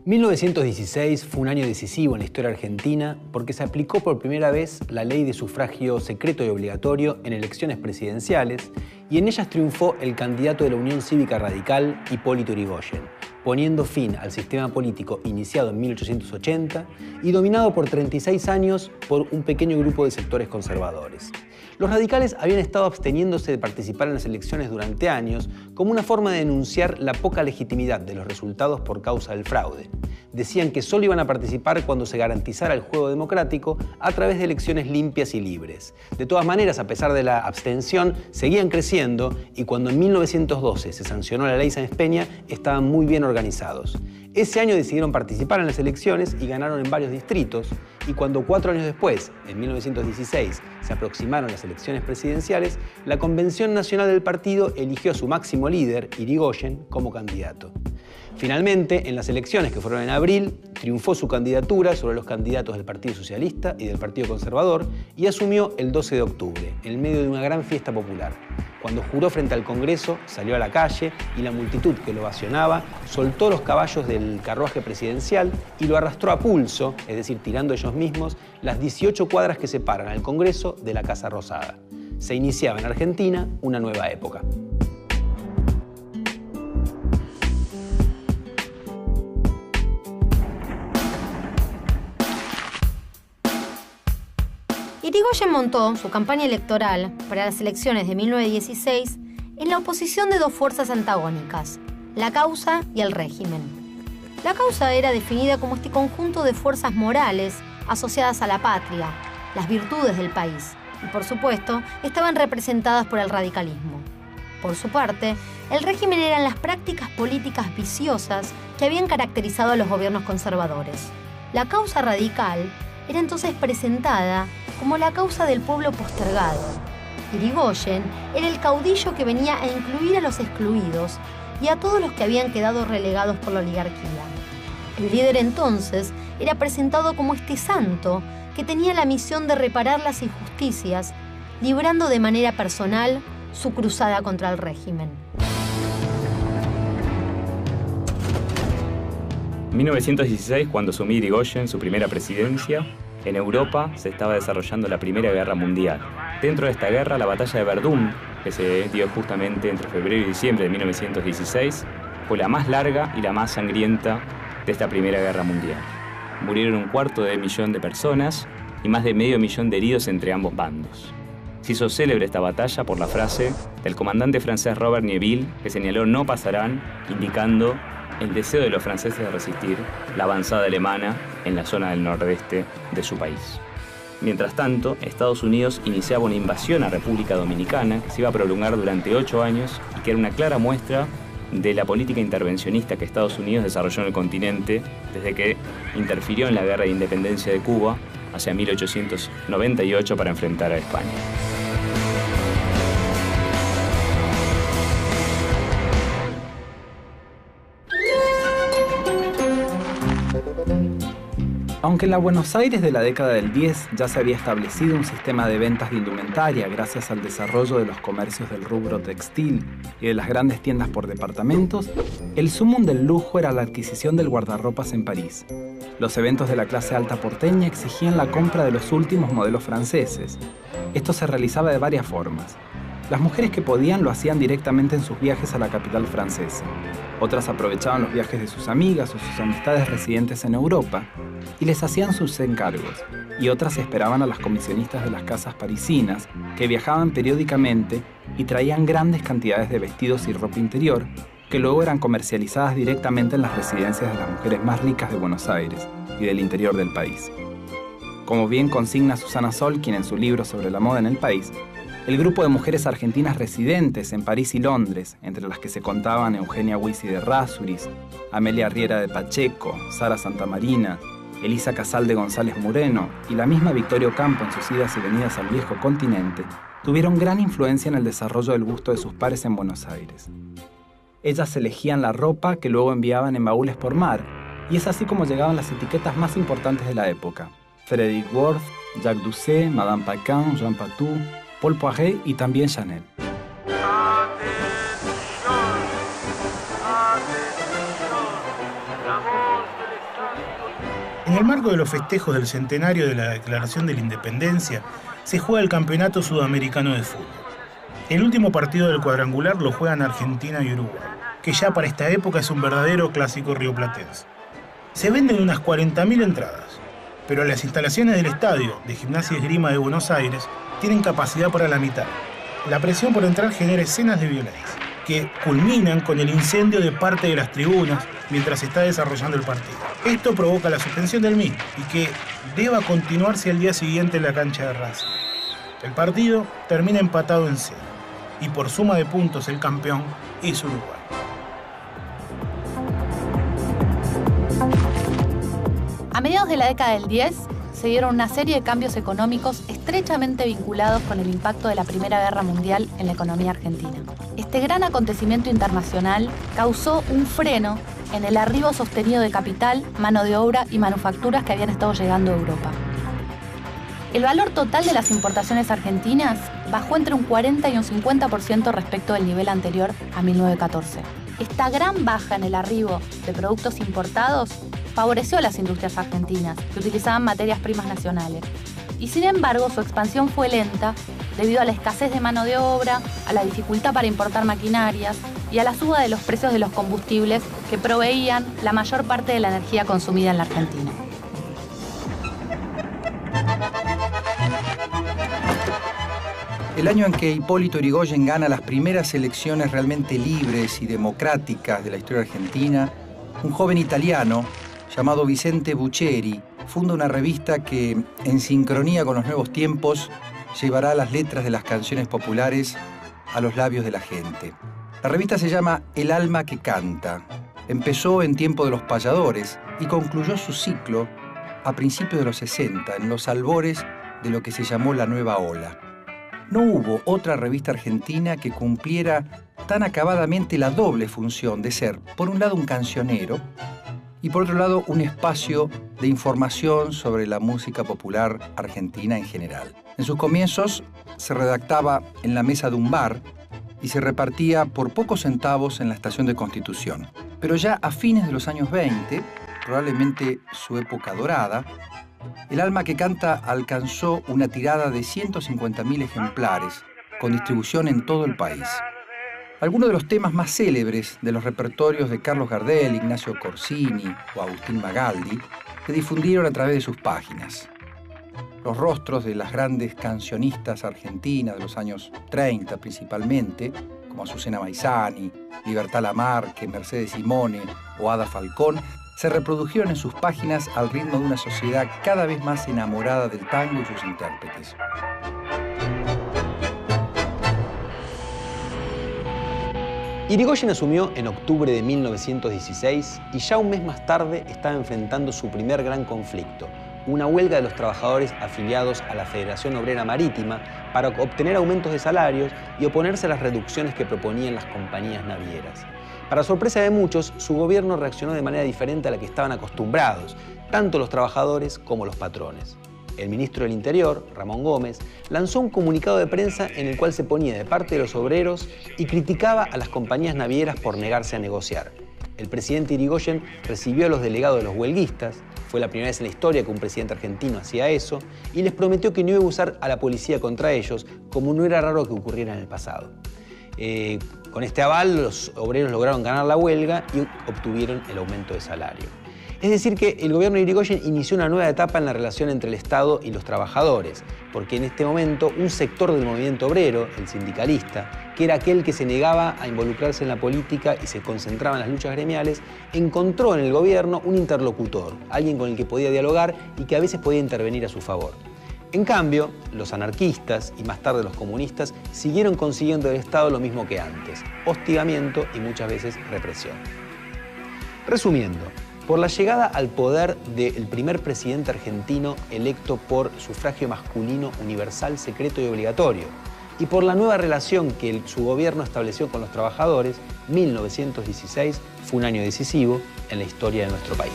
1916 fue un año decisivo en la historia argentina porque se aplicó por primera vez la ley de sufragio secreto y obligatorio en elecciones presidenciales y en ellas triunfó el candidato de la Unión Cívica Radical, Hipólito Yrigoyen, poniendo fin al sistema político iniciado en 1880 y dominado por 36 años por un pequeño grupo de sectores conservadores. Los radicales habían estado absteniéndose de participar en las elecciones durante años como una forma de denunciar la poca legitimidad de los resultados por causa del fraude. Decían que solo iban a participar cuando se garantizara el juego democrático a través de elecciones limpias y libres. De todas maneras, a pesar de la abstención, seguían creciendo y cuando en 1912 se sancionó la ley Sáenz Peña, estaban muy bien organizados. Ese año decidieron participar en las elecciones y ganaron en varios distritos, y cuando 4 años después, en 1916, se aproximaron las elecciones presidenciales, la Convención Nacional del partido eligió a su máximo líder, Yrigoyen, como candidato. Finalmente, en las elecciones que fueron en abril, triunfó su candidatura sobre los candidatos del Partido Socialista y del Partido Conservador y asumió el 12 de octubre, en medio de una gran fiesta popular. Cuando juró frente al Congreso, salió a la calle y la multitud que lo ovacionaba soltó los caballos del carruaje presidencial y lo arrastró a pulso, es decir, tirando ellos mismos, las 18 cuadras que separan al Congreso de la Casa Rosada. Se iniciaba en Argentina una nueva época. Yrigoyen montó su campaña electoral para las elecciones de 1916 en la oposición de dos fuerzas antagónicas, la causa y el régimen. La causa era definida como este conjunto de fuerzas morales asociadas a la patria, las virtudes del país, y por supuesto estaban representadas por el radicalismo. Por su parte, el régimen eran las prácticas políticas viciosas que habían caracterizado a los gobiernos conservadores. La causa radical era entonces presentada como la causa del pueblo postergado. Yrigoyen era el caudillo que venía a incluir a los excluidos y a todos los que habían quedado relegados por la oligarquía. El líder entonces era presentado como este santo que tenía la misión de reparar las injusticias, librando de manera personal su cruzada contra el régimen. En 1916, cuando asumió Yrigoyen su primera presidencia, en Europa se estaba desarrollando la Primera Guerra Mundial. Dentro de esta guerra, la batalla de Verdún, que se dio justamente entre febrero y diciembre de 1916, fue la más larga y la más sangrienta de esta Primera Guerra Mundial. Murieron 250.000 de personas y más de 500.000 de heridos entre ambos bandos. Se hizo célebre esta batalla por la frase del comandante francés Robert Nieville, que señaló "no pasarán", indicando el deseo de los franceses de resistir la avanzada alemana en la zona del nordeste de su país. Mientras tanto, Estados Unidos iniciaba una invasión a República Dominicana que se iba a prolongar durante 8 años y que era una clara muestra de la política intervencionista que Estados Unidos desarrolló en el continente desde que interfirió en la Guerra de Independencia de Cuba hacia 1898 para enfrentar a España. Aunque en la Buenos Aires de la década del 10 ya se había establecido un sistema de ventas de indumentaria gracias al desarrollo de los comercios del rubro textil y de las grandes tiendas por departamentos, el sumum del lujo era la adquisición del guardarropas en París. Los eventos de la clase alta porteña exigían la compra de los últimos modelos franceses. Esto se realizaba de varias formas. Las mujeres que podían lo hacían directamente en sus viajes a la capital francesa. Otras aprovechaban los viajes de sus amigas o sus amistades residentes en Europa y les hacían sus encargos, y otras esperaban a las comisionistas de las casas parisinas que viajaban periódicamente y traían grandes cantidades de vestidos y ropa interior que luego eran comercializadas directamente en las residencias de las mujeres más ricas de Buenos Aires y del interior del país. Como bien consigna Susana Solkin en su libro sobre la moda en el país, el grupo de mujeres argentinas residentes en París y Londres, entre las que se contaban Eugenia Huisi de Rássuris, Amelia Riera de Pacheco, Sara Santamarina, Elisa Casal de González Moreno y la misma Victoria Ocampo en sus idas y venidas al viejo continente, tuvieron gran influencia en el desarrollo del gusto de sus pares en Buenos Aires. Ellas elegían la ropa que luego enviaban en baúles por mar, y es así como llegaban las etiquetas más importantes de la época: Frederic Worth, Jacques Doucet, Madame Paquin, Jean Patou, Paul Poiret y también Chanel. La voz del En el marco de los festejos del centenario de la Declaración de la Independencia, se juega el Campeonato Sudamericano de Fútbol. El último partido del cuadrangular lo juegan Argentina y Uruguay, que ya para esta época es un verdadero clásico rioplatense. Se venden unas 40.000 entradas, pero las instalaciones del estadio de Gimnasia y Esgrima de Buenos Aires tienen capacidad para la mitad. La presión por entrar genera escenas de violencia, que culminan con el incendio de parte de las tribunas mientras se está desarrollando el partido. Esto provoca la suspensión del mismo y que deba continuarse al día siguiente en la cancha de Racing. El partido termina empatado en 0 y por suma de puntos el campeón es Uruguay. A mediados de la década del 10 se dieron una serie de cambios económicos estrechamente vinculados con el impacto de la Primera Guerra Mundial en la economía argentina. Este gran acontecimiento internacional causó un freno en el arribo sostenido de capital, mano de obra y manufacturas que habían estado llegando a Europa. El valor total de las importaciones argentinas bajó entre un 40 y un 50% respecto del nivel anterior a 1914. Esta gran baja en el arribo de productos importados favoreció a las industrias argentinas, que utilizaban materias primas nacionales. Y sin embargo, su expansión fue lenta debido a la escasez de mano de obra, a la dificultad para importar maquinarias y a la suba de los precios de los combustibles que proveían la mayor parte de la energía consumida en la Argentina. El año en que Hipólito Yrigoyen gana las primeras elecciones realmente libres y democráticas de la historia argentina, un joven italiano llamado Vicente Buccheri funda una revista que, en sincronía con los nuevos tiempos, llevará las letras de las canciones populares a los labios de la gente. La revista se llama El alma que canta. Empezó en tiempo de los payadores y concluyó su ciclo a principios de los 60, en los albores de lo que se llamó la Nueva Ola. No hubo otra revista argentina que cumpliera tan acabadamente la doble función de ser, por un lado, un cancionero y, por otro lado, un espacio de información sobre la música popular argentina en general. En sus comienzos se redactaba en la mesa de un bar y se repartía por pocos centavos en la estación de Constitución. Pero ya a fines de los años 20, probablemente su época dorada, El alma que canta alcanzó una tirada de 150.000 ejemplares, con distribución en todo el país. Algunos de los temas más célebres de los repertorios de Carlos Gardel, Ignacio Corsini o Agustín Magaldi se difundieron a través de sus páginas. Los rostros de las grandes cancionistas argentinas de los años 30 principalmente, como Azucena Maizani, Libertad Lamarque, Mercedes Simone o Ada Falcón, se reprodujeron en sus páginas al ritmo de una sociedad cada vez más enamorada del tango y sus intérpretes. Yrigoyen asumió en octubre de 1916 y ya un mes más tarde estaba enfrentando su primer gran conflicto, una huelga de los trabajadores afiliados a la Federación Obrera Marítima para obtener aumentos de salarios y oponerse a las reducciones que proponían las compañías navieras. Para sorpresa de muchos, su gobierno reaccionó de manera diferente a la que estaban acostumbrados, tanto los trabajadores como los patrones. El ministro del Interior, Ramón Gómez, lanzó un comunicado de prensa en el cual se ponía de parte de los obreros y criticaba a las compañías navieras por negarse a negociar. El presidente Yrigoyen recibió a los delegados de los huelguistas, fue la primera vez en la historia que un presidente argentino hacía eso, y les prometió que no iba a usar a la policía contra ellos, como no era raro que ocurriera en el pasado. Con este aval, los obreros lograron ganar la huelga y obtuvieron el aumento de salario. Es decir que el gobierno de Yrigoyen inició una nueva etapa en la relación entre el Estado y los trabajadores, porque en este momento un sector del movimiento obrero, el sindicalista, que era aquel que se negaba a involucrarse en la política y se concentraba en las luchas gremiales, encontró en el gobierno un interlocutor, alguien con el que podía dialogar y que a veces podía intervenir a su favor. En cambio, los anarquistas y más tarde los comunistas siguieron consiguiendo del Estado lo mismo que antes, hostigamiento y muchas veces represión. Resumiendo, por la llegada al poder del primer presidente argentino electo por sufragio masculino universal, secreto y obligatorio, y por la nueva relación que su gobierno estableció con los trabajadores, 1916 fue un año decisivo en la historia de nuestro país.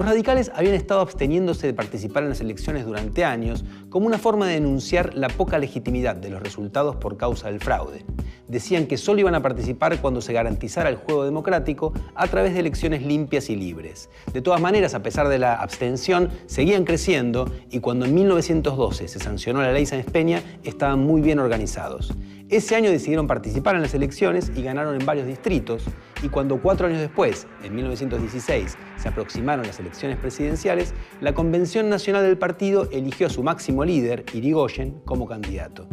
radicales habían estado absteniéndose de participar en las elecciones durante años como una forma de denunciar la poca legitimidad de los resultados por causa del fraude. Decían que solo iban a participar cuando se garantizara el juego democrático a través de elecciones limpias y libres. De todas maneras, a pesar de la abstención, seguían creciendo y cuando en 1912 se sancionó la ley Sáenz Peña, estaban muy bien organizados. Ese año decidieron participar en las elecciones y ganaron en varios distritos, y cuando 4 años después, en 1916, se aproximaron las elecciones presidenciales, la Convención Nacional del partido eligió a su máximo líder, Irigoyen, como candidato.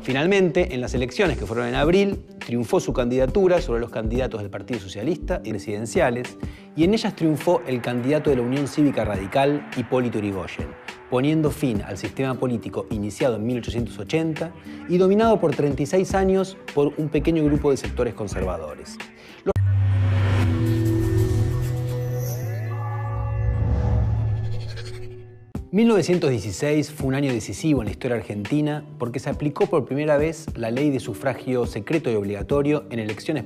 Finalmente, en las elecciones que fueron en abril, triunfó su candidatura sobre los candidatos del Partido Socialista y presidenciales, y en ellas triunfó el candidato de la Unión Cívica Radical, Hipólito Yrigoyen, poniendo fin al sistema político iniciado en 1880 y dominado por 36 años por un pequeño grupo de sectores conservadores. 1916 fue un año decisivo en la historia argentina porque se aplicó por primera vez la ley de sufragio secreto y obligatorio en elecciones